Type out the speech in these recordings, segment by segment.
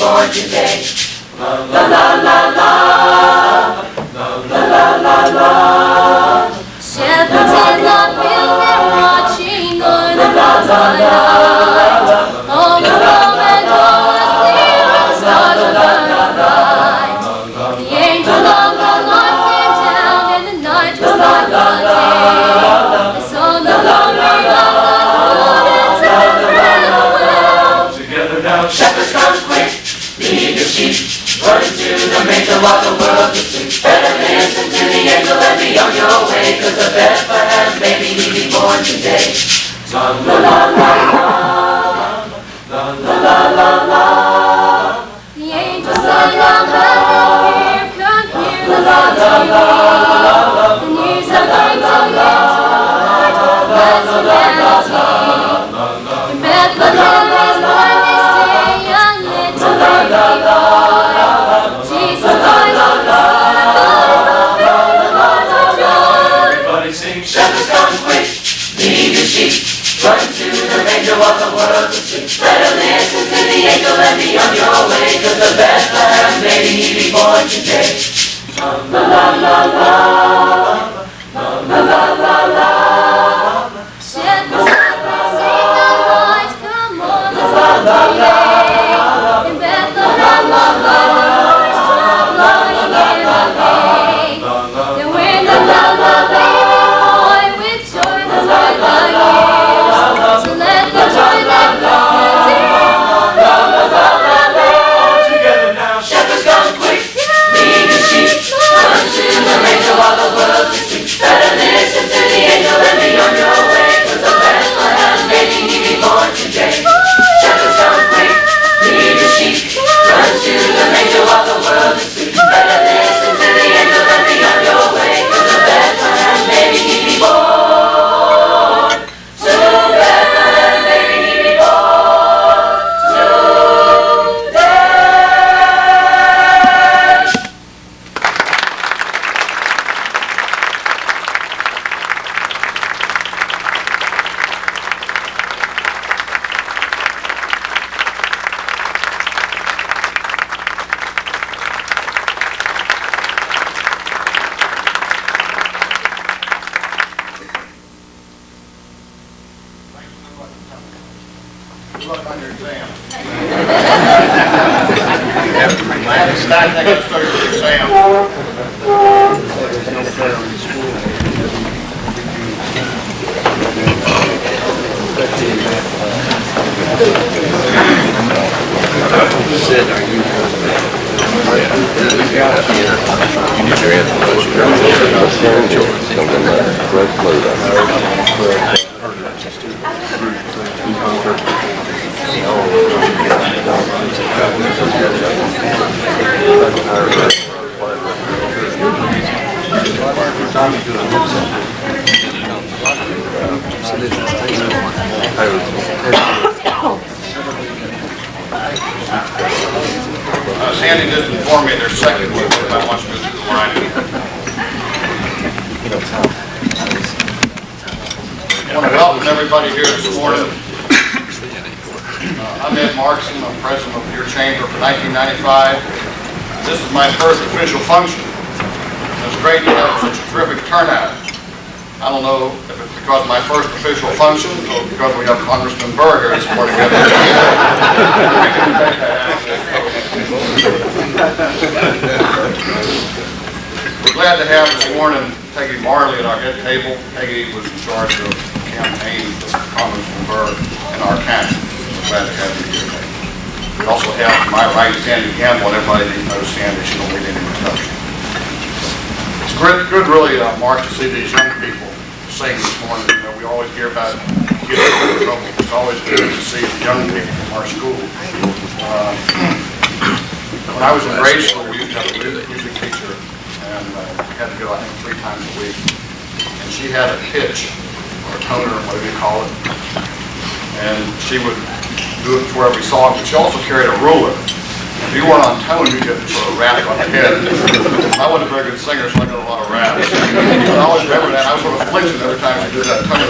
born today. La la la la la, la la la la la. Shepherds in the field, they're watching o'er the twilight. All the Roman door was clear and the stars were burning bright. The angel of the Lord came down and the night was like the day. They saw the glory of the Lord and turned farewell. Together now, shepherds come quick, leading your sheep. Run to the manger while the world is asleep. Better listen to the angel and be on your way, 'cause the Bethlehem baby he be born today. La la la la la, la la la la. The angel said, now come here the salty ring. The news of birth and death to the heart of humanity. In Bethlehem is born this day a little baby boy. Jesus Christ, the Son of God, is born with the hearts of joy. Everybody sing, shepherds come quick, lead your sheep. Run to the manger while the world is asleep. Better listen to the angel and be on your way, 'cause the Bethlehem baby he be born today. La la la la, la la la la la. Shepherds sing the light, come on the Sunday day. In Bethlehem, the voice of light in the day. Then when the baby boy with joy was like the years, so let the joy that brings the Together now, shepherds come quick, lead your sheep. Run to the manger while the world is asleep. Better listen to the angel and be on your way, 'cause the Bethlehem baby he be born today. Shepherds come quick, lead your sheep. Run to the manger while the world is asleep. Better listen to the angel and be on your way, 'cause the Bethlehem baby he be born. To Bethlehem baby he be born today. Good luck on your exam. I think it's still your exam. Sandy just informed me there's second one, if I want you to do the line. I want to welcome everybody here this morning. I'm Ed Markson, I'm president of your chamber for 1995. This is my first official function. It's great to have such a terrific turnout. I don't know if it's because of my first official function or because we have Congressman Burr here this morning. We're glad to have this morning Peggy Marley at our head table. Peggy was in charge of the campaign for Congressman Burr in our county. We're glad to have you here today. We also have to my right Sandy Campbell, and everybody that knows Sandy, she don't need any introduction. It's good really, Mark, to see these young people sing this morning. You know, we always hear about kids in trouble. It's always good to see the young people from our school. When I was in grade school, we used to have a music teacher, and we had to go, I think, 3 times a week. And she had a pitch, or a toner, whatever you call it. And she would do it for every song, but she also carried a ruler. If you weren't on tone, you'd get sort of rap on the head. I wasn't a very good singer, so I got a lot of raps. But I always remember that. I was sort of flinching every time she did that tone. I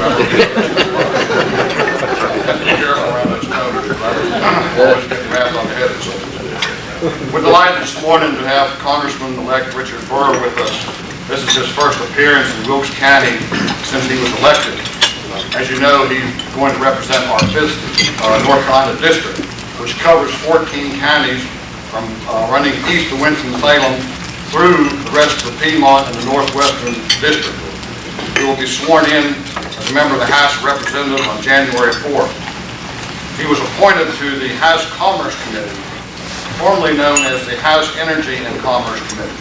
had to be careful around those tones. I was always getting rapped on the head. We're delighted this morning to have Congressman-elect Richard Burr with us. This is his first appearance in Wilkes County since he was elected. As you know, he's going to represent our 5th North Carolina district, which covers 14 counties from running east of Winston-Salem through the rest of the Piedmont and the Northwestern District. He will be sworn in as a member of the House of Representatives on January 4th. He was appointed to the House Commerce Committee, formerly known as the House Energy and Commerce Committee.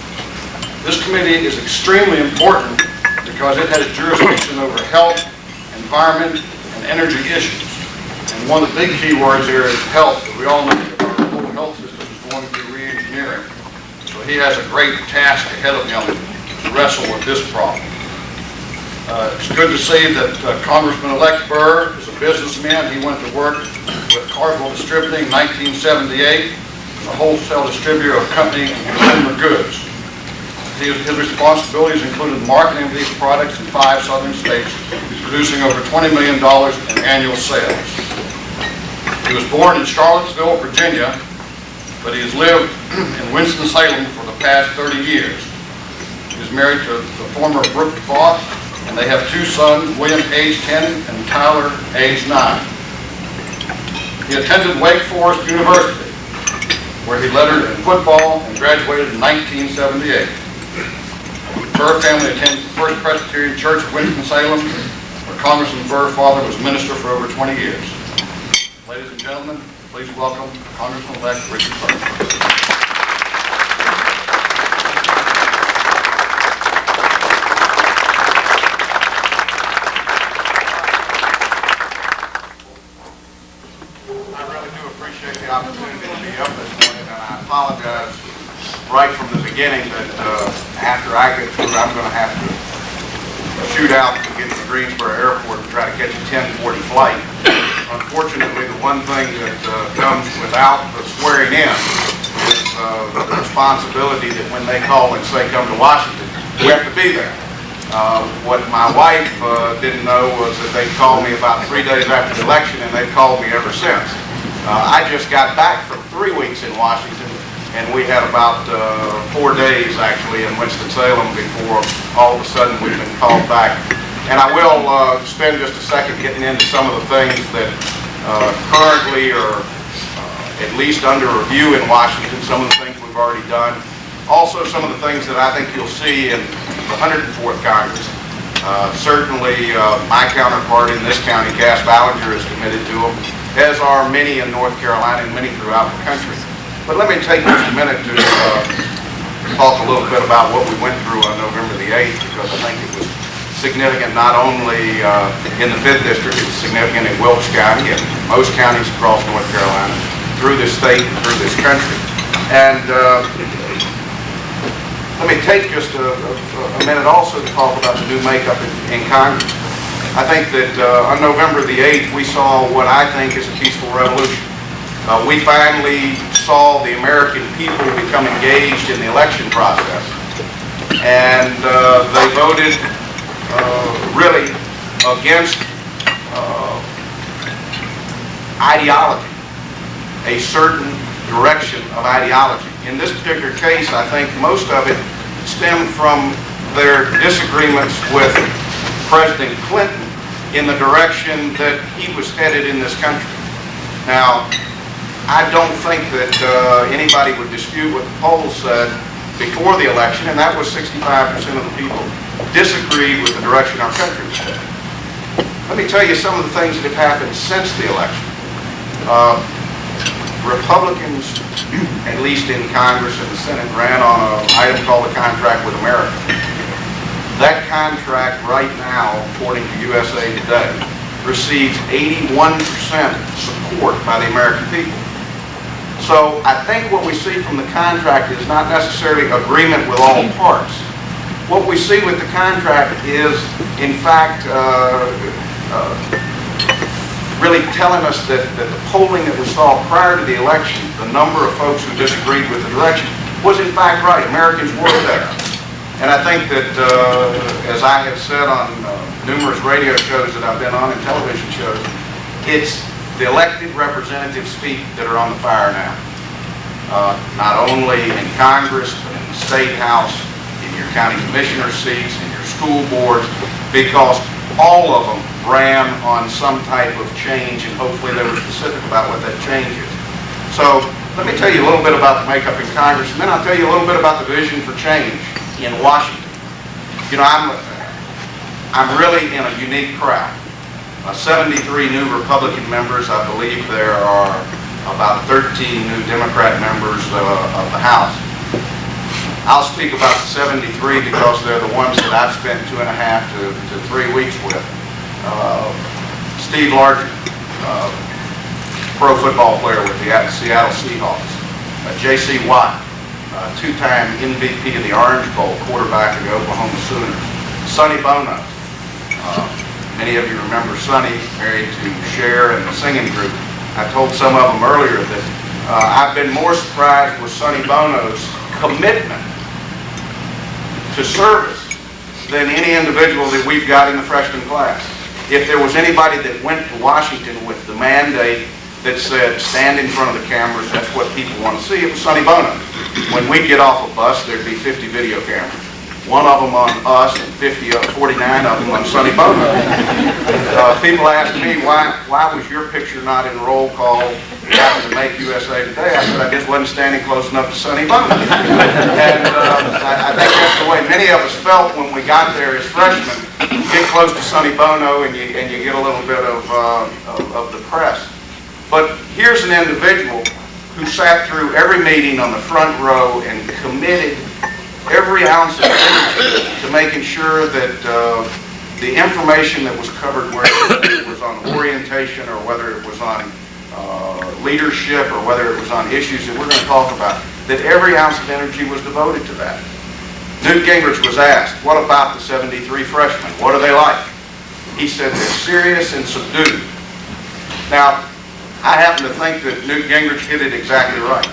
This committee is extremely important because it has jurisdiction over health, environment, and energy issues. And one of the big key words here is health. We all know that our whole health system is going through re-engineering. So he has a great task ahead of him to wrestle with this problem. It's good to see that Congressman-elect Burr is a businessman. He went to work with Carswell Distributing in 1978, a wholesale distributor of company and consumer goods. His responsibilities included marketing these products in 5 southern states, producing over $20 million in annual sales. He was born in Charlottesville, Virginia, but he has lived in Winston-Salem for the past 30 years. He is married to the former Brooke Voss, and they have 2 sons, William, age 10, and Tyler, age 9. He attended Wake Forest University, where he lettered in football and graduated in 1978. The Burr family attends the First Presbyterian Church of Winston-Salem, where Congressman Burr's father was minister for over 20 years. Ladies and gentlemen, please welcome Congressman-elect Richard Burr. Opportunity to be up this morning, and I apologize right from the beginning that after I get through, I'm going to have to shoot out to get to Greensboro Airport and try to catch a 10:40 flight. Unfortunately, the one thing that comes without the swearing in is the responsibility that when they call and say come to Washington, we have to be there. What my wife didn't know was that they called me about 3 days after the election, and they've called me ever since. I just got back from 3 weeks in Washington, and we had about 4 days actually in Winston-Salem before all of a sudden we've been called back. And I will spend just a second getting into some of the things that currently are at least under review in Washington, some of the things we've already done. Also some of the things that I think you'll see in the 104th Congress. Certainly my counterpart in this county, Cass Ballinger, is committed to them, as are many in North Carolina and many throughout the country. But let me take just a minute to talk a little bit about what we went through on November the 8th, because I think it was significant not only in the 5th District, it was significant in Wilkes County and most counties across North Carolina, through this state and through this country. And let me take just a minute also to talk about the new makeup in Congress. I think that on November the 8th, we saw what I think is a peaceful revolution. We finally saw the American people become engaged in the election process. And they voted really against ideology, a certain direction of ideology. In this particular case, I think most of it stemmed from their disagreements with President Clinton in the direction that he was headed in this country. Now, I don't think that anybody would dispute what the polls said before the election, and that was 65% of the people disagreed with the direction our country was headed. Let me tell you some of the things that have happened since the election. Republicans, at least in Congress and the Senate, ran on an item called the Contract with America. That contract right now, according to USA Today, receives 81% support by the American people. So I think what we see from the contract is not necessarily agreement with all parts. What we see with the contract is, in fact, really telling us that the polling that we saw prior to the election, the number of folks who disagreed with the direction, was in fact right. Americans were there. And I think that, as I have said on numerous radio shows that I've been on and television shows, it's the elected representatives' feet that are on the fire now. not only in Congress, but in the State House, in your county commissioner seats, in your school boards, because all of them ran on some type of change, and hopefully they were specific about what that change is. So let me tell you a little bit about the makeup in Congress, and then I'll tell you a little bit about the vision for change in Washington. You know, I'm really in a unique crowd. 73 new Republican members. I believe there are about 13 new Democrat members of the House. I'll speak about the 73 because they're the ones that I've spent 2.5 to 3 weeks with. Steve Largent, pro football player with the Seattle Seahawks. J.C. Watt, two-time MVP of the Orange Bowl, quarterback of the Oklahoma Sooners. Sonny Bono. Many of you remember Sonny, married to Cher and the singing group. I told some of them earlier that I've been more surprised with Sonny Bono's commitment to service than any individual that we've got in the freshman class. If there was anybody that went to Washington with the mandate that said, stand in front of the cameras, that's what people want to see, it was Sonny Bono. When we get off a bus, there'd be 50 video cameras. One of them on us and 49 of them on Sonny Bono. People ask me, why was your picture not in roll call happened to make USA Today? I said, I just wasn't standing close enough to Sonny Bono. And I think that's the way many of us felt when we got there as freshmen. You get close to Sonny Bono and you get a little bit of the press. But here's an individual who sat through every meeting on the front row and committed every ounce of energy to making sure that the information that was covered, whether it was on orientation or whether it was on leadership or whether it was on issues that we're going to talk about, that every ounce of energy was devoted to that. Newt Gingrich was asked, what about the 73 freshmen? What are they like? He said they're serious and subdued. Now, I happen to think that Newt Gingrich did it exactly right.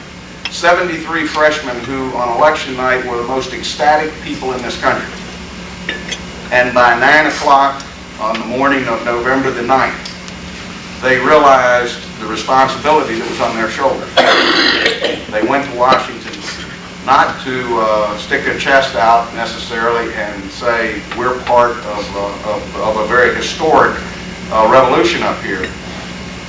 73 freshmen who on election night were the most ecstatic people in this country. And by 9 o'clock on the morning of November the 9th, they realized the responsibility that was on their shoulders. They went to Washington not to stick their chest out necessarily and say, we're part of a very historic revolution up here.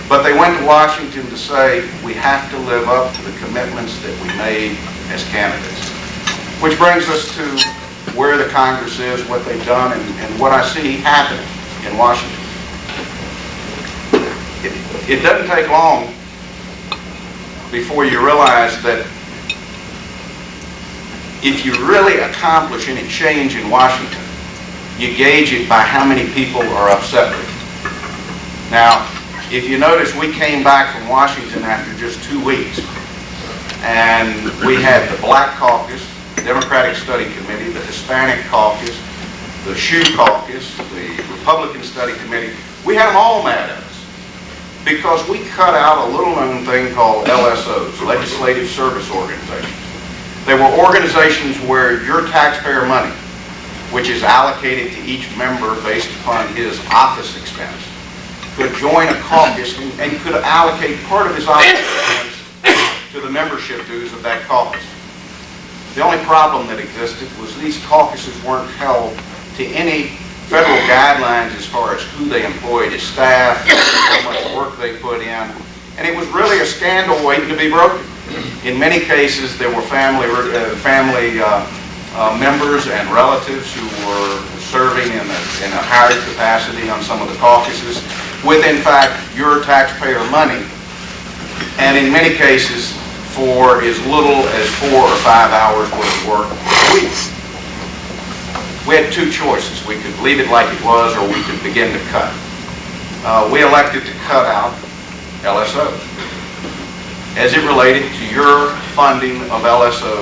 But they went to Washington to say, we have to live up to the commitments that we made as candidates. Which brings us to where the Congress is, what they've done, and what I see happening in Washington. It doesn't take long before you realize that if you really accomplish any change in Washington, you gauge it by how many people are upset with it. Now, if you notice, we came back from Washington after just 2 weeks, and we had the Black Caucus, the Democratic Study Committee, the Hispanic Caucus, the Shoe Caucus, the Republican Study Committee. We had them all mad at us because we cut out a little-known thing called LSOs, Legislative Service Organizations. They were organizations where your taxpayer money, which is allocated to each member based upon his office expense, could join a caucus and could allocate part of his office expense to the membership dues of that caucus. The only problem that existed was these caucuses weren't held to any federal guidelines as far as who they employed as staff, how much work they put in, and it was really a scandal waiting to be broken. In many cases, there were family members and relatives who were serving in a higher capacity on some of the caucuses with, in fact, your taxpayer money, and in many cases for as little as 4 or 5 hours worth of work a week. We had two choices. We could leave it like it was, or we could begin to cut. We elected to cut out LSOs as it related to your funding of LSOs.